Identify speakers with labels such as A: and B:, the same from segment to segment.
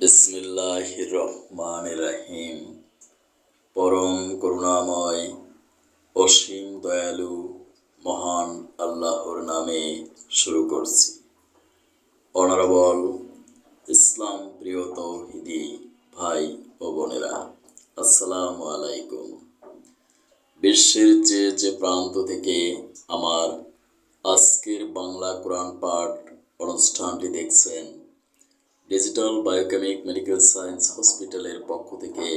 A: বিসমিল্লাহির রহমানির রহিম। পরম করুণাময় অসীম দয়ালু মহান আল্লাহর নামে শুরু করছি। অনারেবল ইসলাম প্রিয় তৌহিদি ভাই ও বোনেরা, আসসালামু আলাইকুম। বিশ্বের যে প্রান্ত থেকে আমার আজকের বাংলা কোরআন পাঠ অনুষ্ঠানটি দেখছেন, ডিজিটাল বায়োকেমিক মেডিকেল সায়েন্স হসপিটালের পক্ষ থেকে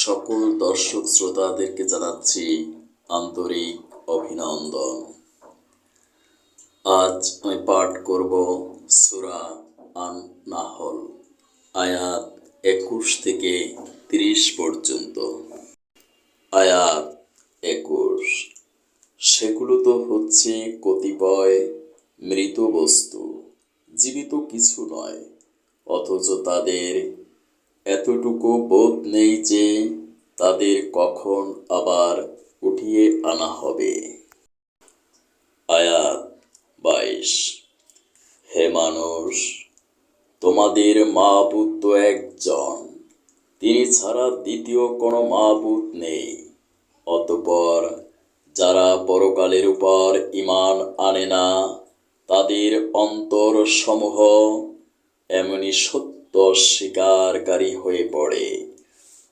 A: সকল দর্শক শ্রোতাদেরকে জানাচ্ছি আন্তরিক অভিনন্দন। আজ আমি পাঠ করব সূরা আন-নাহল, আয়াত 21 থেকে 30 পর্যন্ত। আয়াত 21। সেগুলো তো হচ্ছে কতিপয় মৃত বস্তু, জীবিত কিছু নয়, অথচ তাদের এতটুকু বোধ নেই যে তাদের কখন আবার উঠিয়ে আনা হবে। আয়াত 22। হে মানুষ, তোমাদের মাবুদ তো একজন, তিনি ছাড়া দ্বিতীয় কোনো মাবুদ নেই। অতঃপর যারা পরকালের উপর ঈমান আনে না, তাদের অন্তর সমূহ এমনি সত্য স্বীকারকারী হয়ে পড়ে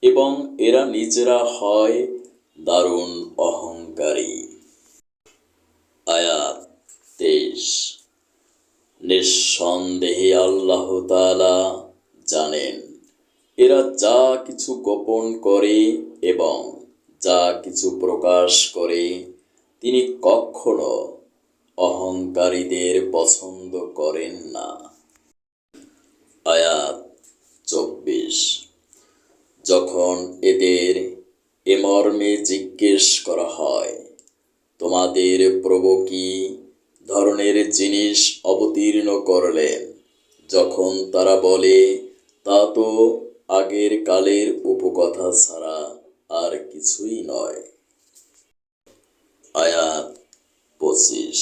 A: এবং এরা নিজেরা হয় দারুণ অহংকারী। আয়াত 23। নিঃসন্দেহে আল্লাহ তাআলা জানেন এরা যা কিছু গোপন করে এবং যা কিছু প্রকাশ করে। তিনি কখনো অহংকারীদের পছন্দ করেন না। আয়াত 24। যখন এদের এ মর্মে জিজ্ঞেস করা হয়, তোমাদের প্রভু কি ধরনের জিনিস অবতীর্ণ করলেন, যখন তারা বলে, তা তো আগের কালের উপকথা ছাড়া আর কিছুই নয়। আয়াত 25।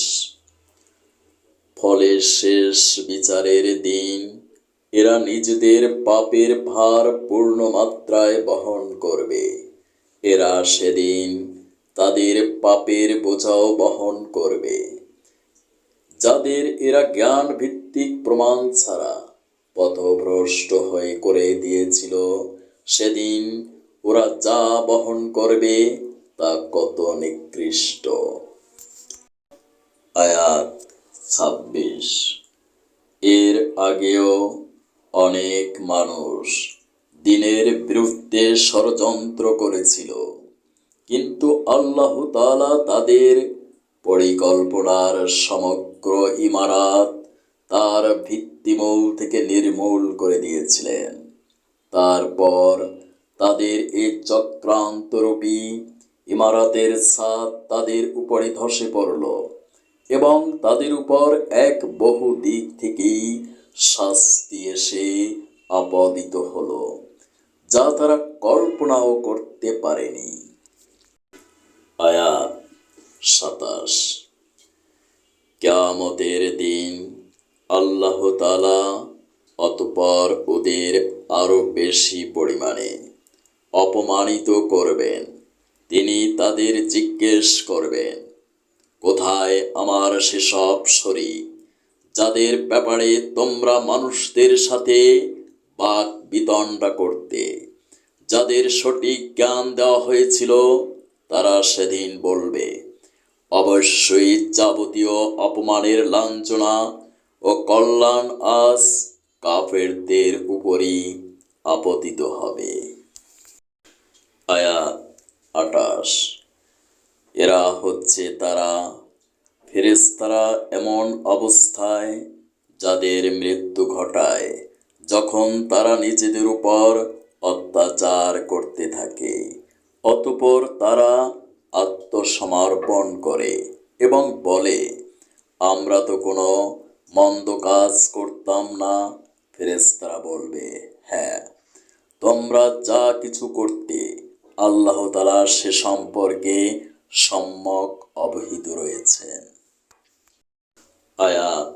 A: ফলে শেষ বিচারের দিন এরা নিজেদের পাপের ভার পূর্ণ মাত্রায় বহন করবে। এরা সেদিন তাদের পাপের বোঝাও বহন করবে। যাদের এরা জ্ঞান ভিত্তিক প্রমাণ ছাড়া পথভ্রষ্ট হয়ে করে দিয়েছিল, সেদিন ওরা যা বহন করবে তা কত নিকৃষ্ট। আয়াত 26। এর আগেও অনেক মানুষ দ্বীনের বিরুদ্ধে ষড়যন্ত্র করেছিল, কিন্তু আল্লাহ তাআলা তাদের পরিকল্পনার সমগ্র ইমারত তার ভিত্তিমূল থেকে নির্মূল করে দিয়েছিলেন। তারপর তাদের এই চক্রান্তরূপী ইমারতের ছাদ তাদের উপরে ধসে পড়ল এবং তাদের উপর এক বহু দিক থেকেই শাস্তি এসে আপতিত হলো, যা তারা কল্পনাও করতে পারেনি। আয়াত 27। কিয়ামতের দিন আল্লাহ তাআলা অতঃপর ওদের আরো বেশি পরিমাণে অপমানিত করবেন। তিনি তাদের জিজ্ঞেস করবেন, কোথায় আমার সেসব শরীক যাদের ব্যাপারে তোমরা মানুষদের সাথে বাক বিতণ্ডা করতে, যাদের সঠিক জ্ঞান দেওয়া হয়েছিল? তারা সেদিন বলবে, অবশ্যই যাবতীয় অপমানের লাঞ্ছনা ও কল্যাণ আজ কাফেরদের উপরই আপতিত হবে। আয়াত 28। এরা হচ্ছে তারা ফেরেশতারা এমন অবস্থায় যাদের মৃত্যু ঘটায় যখন তারা নিজেদের উপর অত্যাচার করতে থাকে। অতঃপর তারা আত্মসমর্পণ করে এবং বলে, আমরা তো কোনো মন্দ কাজ করতাম না। ফেরেশতারা বলবে, হ্যাঁ, তোমরা যা কিছু করতে আল্লাহ তাআলা সে সম্পর্কে সম্যক অবহিত রয়েছেন। আয়াত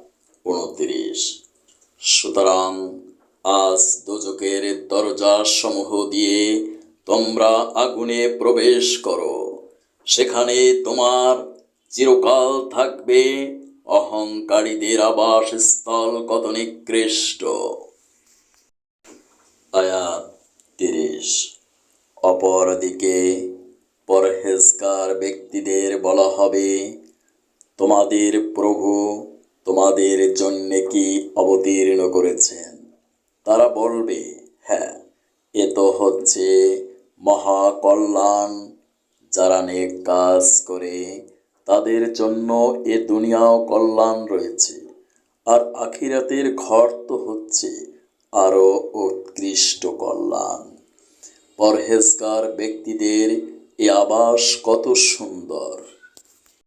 A: 29। সুতরাং আজ দোজখের দরজা সমূহ দিয়ে তোমরা আগুনে প্রবেশ করো, সেখানে তোমার চিরকাল থাকবে। অহংকারীদের আবাসস্থল কত নিকৃষ্ট। আয়াত 30। অপরদিকে পরহেজগার ব্যক্তিদের বলা হবে, তোমাদের প্রভু তোমাদের জন্য কি অবতীর্ণ করেছেন? তারা বলবে, হ্যাঁ, এ তো হচ্ছে মহাকল্যাণ। যারা নেক কাজ করে তাদের জন্য এ দুনিয়াও কল্যাণ রয়েছে, আর আখিরাতের ঘর তো হচ্ছে আরো উৎকৃষ্ট কল্যাণ। পরহেজগার ব্যক্তিদের এ আবাস কত সুন্দর।